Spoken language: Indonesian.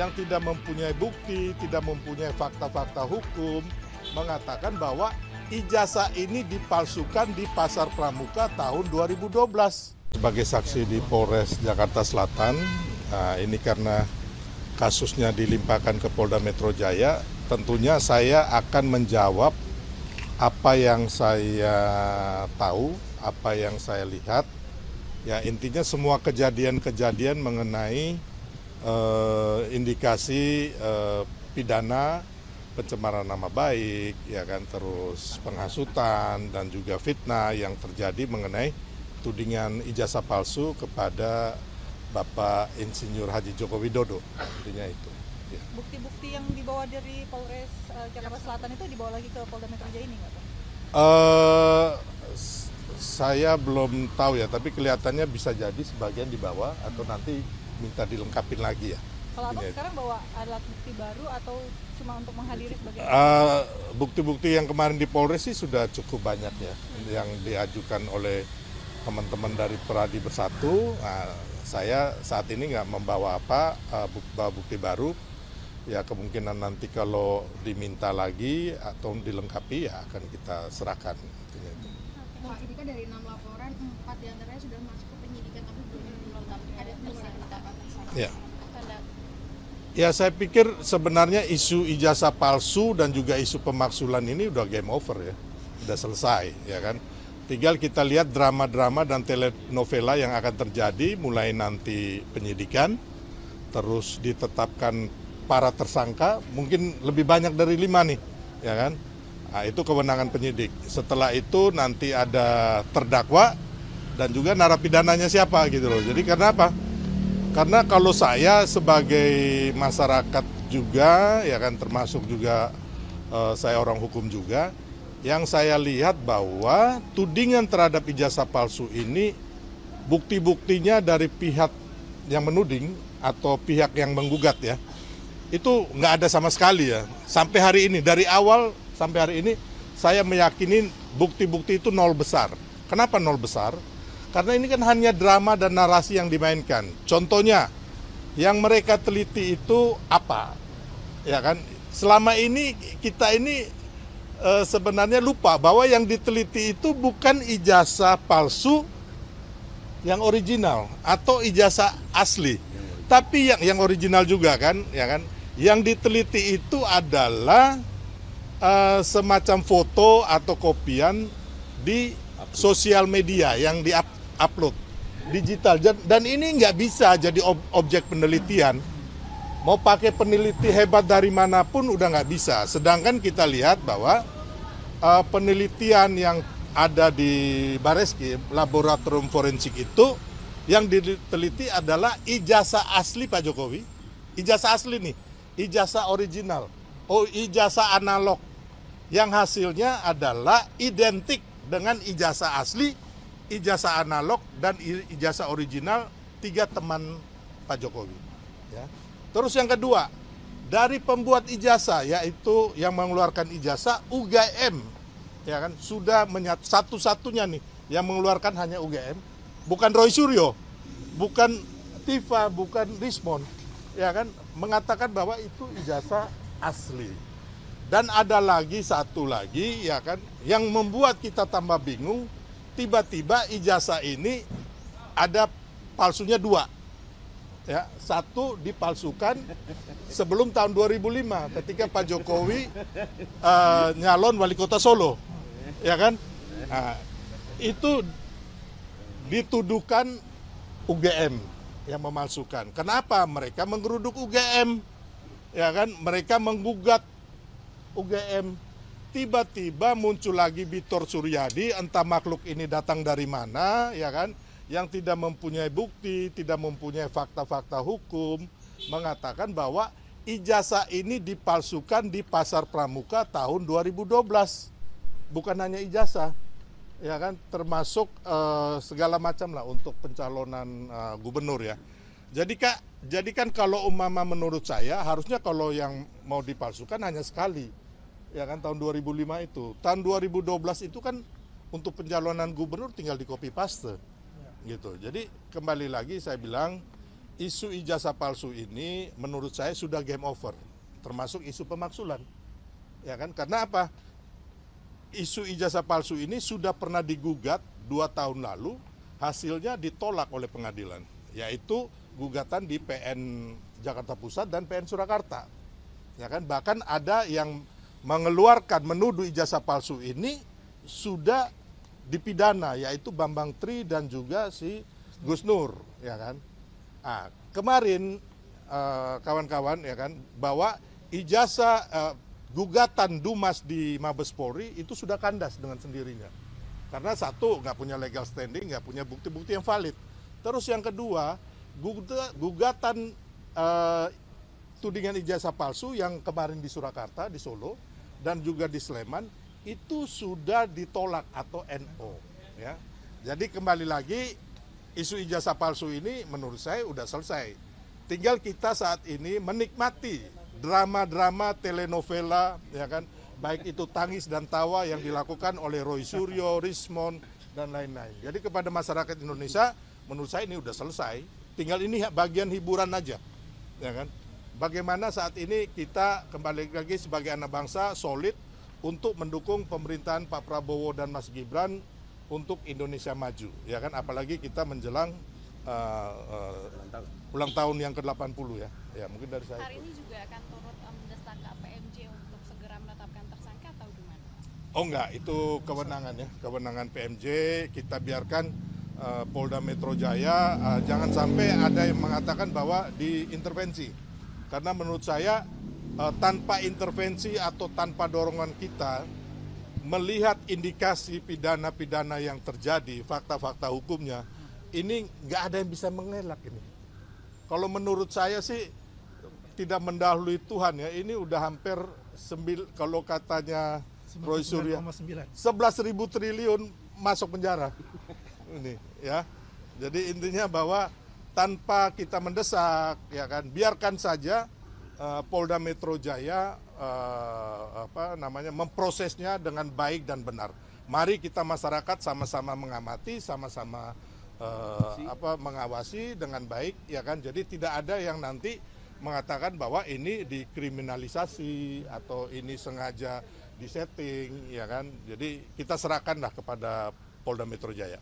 yang tidak mempunyai bukti, tidak mempunyai fakta-fakta hukum, mengatakan bahwa ijazah ini dipalsukan di Pasar Pramuka tahun 2012. Sebagai saksi di Polres Jakarta Selatan, ini karena kasusnya dilimpahkan ke Polda Metro Jaya, tentunya saya akan menjawab apa yang saya tahu, apa yang saya lihat. Ya, intinya semua kejadian-kejadian mengenai indikasi pidana pencemaran nama baik, ya kan, terus penghasutan dan juga fitnah yang terjadi mengenai tudingan ijazah palsu kepada Bapak Insinyur Haji Joko Widodo, intinya itu. Ya. Bukti-bukti yang dibawa dari Polres Jakarta Selatan itu dibawa lagi ke Polda Metro Jaya ini nggak, Pak? Saya belum tahu ya, tapi kelihatannya bisa jadi sebagian dibawa atau nanti minta dilengkapin lagi ya. Kalau Abang sekarang bawa alat bukti baru atau cuma untuk menghadiri sebagai bukti-bukti yang kemarin di Polres sih sudah cukup banyak ya, yang diajukan oleh teman-teman dari Peradi Bersatu. Saya saat ini nggak membawa bukti baru. Ya, kemungkinan nanti kalau diminta lagi atau dilengkapi ya akan kita serahkan. Pak, ini kan dari 6 laporan, 4 diantaranya sudah masuk ke penyidikan tapi belum dilengkapi. Ada ya. Ya, saya pikir sebenarnya isu ijazah palsu dan juga isu pemaksulan ini udah game over ya, udah selesai ya kan. Tinggal kita lihat drama-drama dan telenovela yang akan terjadi mulai nanti penyidikan, terus ditetapkan para tersangka, mungkin lebih banyak dari 5 nih, ya kan? Nah, itu kewenangan penyidik. Setelah itu nanti ada terdakwa dan juga narapidananya siapa gitu loh. Jadi karena apa? Karena kalau saya sebagai masyarakat juga, ya kan, termasuk juga saya orang hukum juga, yang saya lihat bahwa tudingan terhadap ijazah palsu ini bukti-buktinya dari pihak yang menuding atau pihak yang menggugat ya, itu nggak ada sama sekali ya. Sampai hari ini, dari awal sampai hari ini, saya meyakini bukti-bukti itu nol besar. Kenapa nol besar? Karena ini kan hanya drama dan narasi yang dimainkan. Contohnya, yang mereka teliti itu apa? Ya kan, selama ini kita ini sebenarnya lupa bahwa yang diteliti itu bukan ijazah palsu yang original atau ijazah asli. Tapi yang original juga kan, ya kan? Yang diteliti itu adalah semacam foto atau kopian di sosial media yang di-upload digital. Dan ini nggak bisa jadi objek penelitian. Mau pakai peneliti hebat dari manapun udah nggak bisa. Sedangkan kita lihat bahwa penelitian yang ada di Bareskrim, laboratorium forensik itu, yang diteliti adalah ijazah asli Pak Jokowi. Ijazah asli nih, ijazah original, ijazah analog. Yang hasilnya adalah identik dengan ijazah asli, ijazah analog, dan ijazah original 3 teman Pak Jokowi. Ya. Terus yang kedua, dari pembuat ijazah, yaitu yang mengeluarkan ijazah UGM, ya kan, sudah satu-satunya nih yang mengeluarkan hanya UGM, bukan Roy Suryo, bukan Tifa, bukan Rismond, ya kan, mengatakan bahwa itu ijazah asli. Dan ada lagi satu lagi, ya kan, yang membuat kita tambah bingung, tiba-tiba ijazah ini ada palsunya 2. Ya, 1 dipalsukan sebelum tahun 2005 ketika Pak Jokowi nyalon wali kota Solo, ya kan? Nah, itu dituduhkan UGM yang memalsukan. Kenapa? Mereka menggeruduk UGM, ya kan? Mereka menggugat UGM. Tiba-tiba muncul lagi Bitor Suryadi, entah makhluk ini datang dari mana, ya kan? Yang tidak mempunyai bukti, tidak mempunyai fakta-fakta hukum, mengatakan bahwa ijazah ini dipalsukan di Pasar Pramuka tahun 2012. Bukan hanya ijazah, ya kan, termasuk segala macam lah untuk pencalonan gubernur ya. Jadi kan kalau umpama menurut saya harusnya kalau yang mau dipalsukan hanya sekali, ya kan, tahun 2005 itu. Tahun 2012 itu kan untuk pencalonan gubernur tinggal di copy paste. Gitu. Jadi kembali lagi saya bilang isu ijazah palsu ini menurut saya sudah game over, termasuk isu pemaksulan. Ya kan? Karena apa? Isu ijazah palsu ini sudah pernah digugat 2 tahun lalu, hasilnya ditolak oleh pengadilan, yaitu gugatan di PN Jakarta Pusat dan PN Surakarta. Ya kan? Bahkan ada yang mengeluarkan menuduh ijazah palsu ini sudah dipidana, yaitu Bambang Tri dan juga si Gus Nur, ya kan? Nah, kemarin kawan-kawan ya kan bahwa ijazah gugatan Dumas di Mabes Polri itu sudah kandas dengan sendirinya. Karena satu, nggak punya legal standing, nggak punya bukti-bukti yang valid. Terus yang kedua, gugatan tudingan ijazah palsu yang kemarin di Surakarta, di Solo, dan juga di Sleman, itu sudah ditolak atau NO. Ya. Jadi kembali lagi, isu ijazah palsu ini menurut saya udah selesai. Tinggal kita saat ini menikmati drama-drama telenovela, ya kan, baik itu Tangis dan Tawa yang dilakukan oleh Roy Suryo, Rismond, dan lain-lain. Jadi kepada masyarakat Indonesia, menurut saya ini udah selesai. Tinggal ini bagian hiburan aja, ya kan. Bagaimana saat ini kita kembali lagi sebagai anak bangsa solid untuk mendukung pemerintahan Pak Prabowo dan Mas Gibran untuk Indonesia maju, ya kan, apalagi kita menjelang ulang tahun yang ke-80 ya. Ya, mungkin dari saya. Hari ini juga akan turut mendesak KPMJ untuk segera menetapkan tersangka atau gimana? Oh enggak, itu kewenangan ya, kewenangan PMJ, kita biarkan Polda Metro Jaya, jangan sampai ada yang mengatakan bahwa diintervensi. Karena menurut saya tanpa intervensi atau tanpa dorongan kita, melihat indikasi pidana-pidana yang terjadi, fakta-fakta hukumnya, ini nggak ada yang bisa mengelak ini. Kalau menurut saya sih tidak mendahului Tuhan ya, ini udah hampir kalau katanya Roy Suryo 11.000 triliun masuk penjara. Ini ya. Jadi intinya bahwa tanpa kita mendesak, ya kan, biarkan saja Polda Metro Jaya memprosesnya dengan baik dan benar. Mari kita masyarakat sama-sama mengamati, sama-sama mengawasi dengan baik, ya kan. Jadi tidak ada yang nanti mengatakan bahwa ini dikriminalisasi atau ini sengaja disetting, ya kan. Jadi kita serahkanlah kepada Polda Metro Jaya.